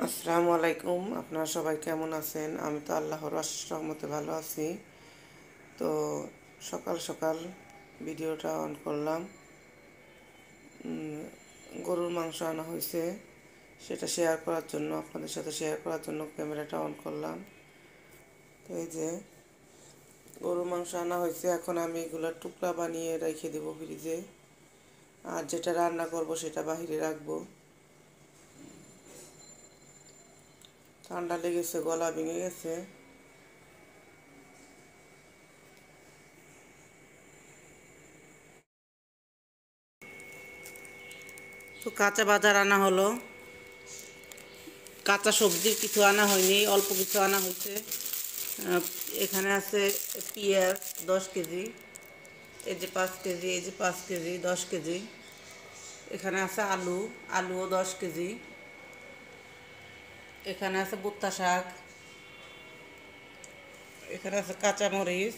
আসসালামু আলাইকুম। আপনারা সবাই কেমন আছেন? আমি তো আল্লাহর অশেষ রহমতে ভালো আছি। তো সকাল সকাল ভিডিওটা অন করলাম। গরুর মাংস আনা হয়েছে, সেটা শেয়ার করার জন্য, আপনাদের সাথে শেয়ার করার জন্য ক্যামেরাটা অন করলাম। তো এই যে গরুর মাংস আনা হয়েছে, এখন আমি এগুলোর টুকরা বানিয়ে রেখে দেবো ফ্রিজে। আর যেটা রান্না করব সেটা বাহিরে রাখবো। ঠান্ডা লেগেছে, গলা ভেঙে গেছে। তো কাঁচা বাজার আনা হলো, কাঁচা সবজি কিছু আনা হয়নি, অল্প কিছু আনা হয়েছে। এখানে আছে পেঁয়াজ 10 কেজি, এই যে 5 কেজি, এই যে 5 কেজি, 10 কেজি। এখানে আছে আলুও 10 কেজি। এখানে আছে ভুট্টা শাক, এখানে আছে কাঁচামরিচ,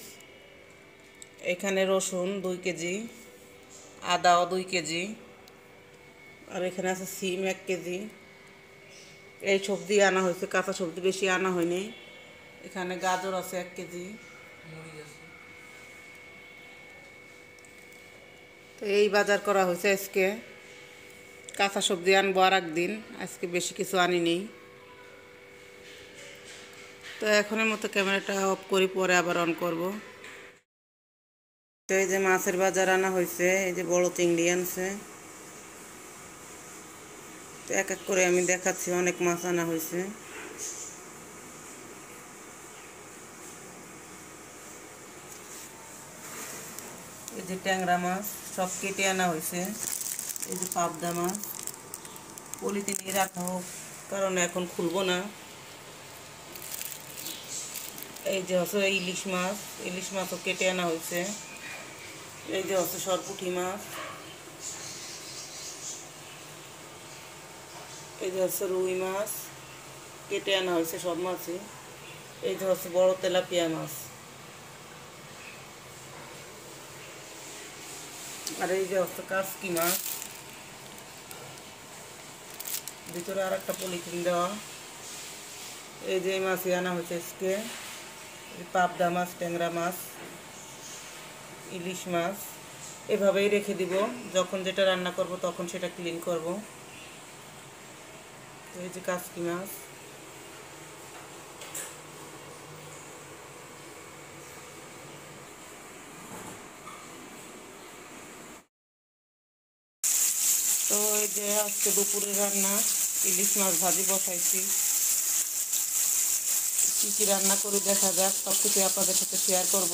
এখানে রসুন 2 কেজি, আদাও 2 কেজি, আর এখানে আছে সিম 1 কেজি। এই সবজি আনা হয়েছে, কাঁচা সবজি বেশি আনা হয়নি। এখানে গাজর আছে 1 কেজি। তো এই বাজার করা হয়েছে আজকে। কাঁচা সবজি আনবো আর একদিন, আজকে বেশি কিছু আনি নেই। তো এখনের মতো ক্যামেরাটা অফ করি, পরে আবার অন করব। তো এই যে মাছের বাজার আনা হয়েছে, এই যে বড় চিংড়ি আনছে। তো এক এক করে আমি দেখাচ্ছি, অনেক মাছ আনা হয়েছে। এই যে ট্যাংরা মাছ সব কেটে আনা হয়েছে। এই যে পাবদা মাছ পলিথিনে রাখা হোক, কারণ এখন খুলবো না। এই যে হচ্ছে ইলিশ মাছও কেটে আনা হয়েছে। এই যে হচ্ছে সরপুঁটি মাছ, এই যে হচ্ছে রুই মাছ কেটে আনা হয়েছে সব মাছই। এই যে হচ্ছে বড় তেলাপিয়া মাছ, আর এই যে হচ্ছে কাসকি মাছ, ভিতরে আর একটা পলিথিন দেওয়া। এই যে মাছই আনা হয়েছে আজকে, পাবদা মাছ, ট্যাংরা মাছ, ইলিশ মাছ। এভাবেই রেখে দিব, যখন যেটা রান্না করব তখন সেটা ক্লিন করব। এই যে কাসকি মাছ। তো এই যে আজকে দুপুরে রান্না, ইলিশ মাছ ভাজি বসাইছি। কী কী রান্না করে দেখা যাক, সব কিছু আপনাদের সাথে শেয়ার করব।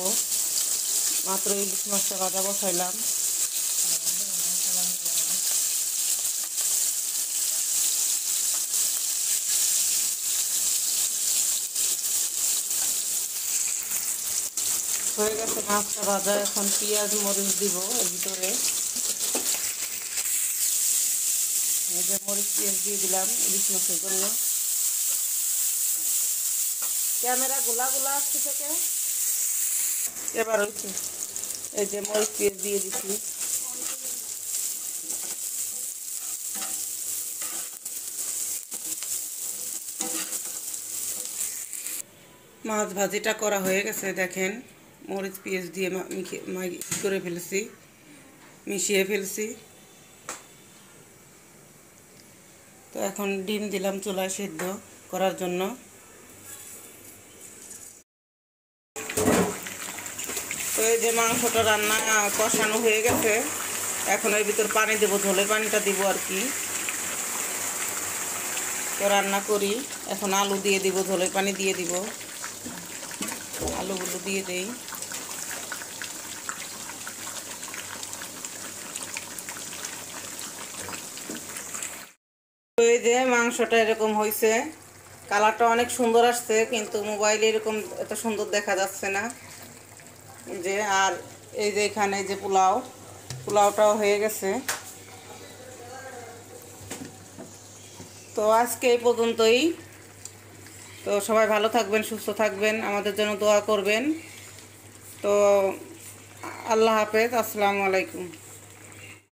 মাত্র ইলিশ মাছটা ভাজা বসাইলাম। হয়ে গেছে মাছটা ভাজা, এখন পেঁয়াজ মরিচ দিব এর ভিতরে। এই যে মরিচ পেঁয়াজ দিয়ে দিলাম ইলিশ মাছের জন্য। ক্যামেরা গোলা গোলা আসছে থেকে এবার হচ্ছে, এই যে মরিচ পেঁয়াজ দিয়ে দিচ্ছি। মাছ ভাজিটা করা হয়ে গেছে, দেখেন মরিচ পেঁয়াজ দিয়ে করে ফেলছি, মিশিয়ে ফেলছি। তো এখন ডিম দিলাম চুলায় সিদ্ধ করার জন্য। তো এই যে মাংসটা রান্না কষানো হয়ে গেছে, এখন এর ভিতর পানি দেবো, ঝোলের পানিটা দিব আর কি। তো রান্না করি, এখন আলু দিয়ে দিব, ঝোলের পানি দিয়ে দিব, আলুগুলো দিয়ে দেই। তো এই যে মাংসটা এরকম হয়েছে, কালারটা অনেক সুন্দর আসছে, কিন্তু মোবাইলে এরকম এত সুন্দর দেখা যাচ্ছে না। যে আর এই যে এখানে যে পোলাওটাও হয়ে গেছে। তো আজকে এই পর্যন্তই। তো সবাই ভালো থাকবেন, সুস্থ থাকবেন, আমাদের জন্য দোয়া করবেন। তো আল্লাহ হাফেজ, আসসালামু আলাইকুম।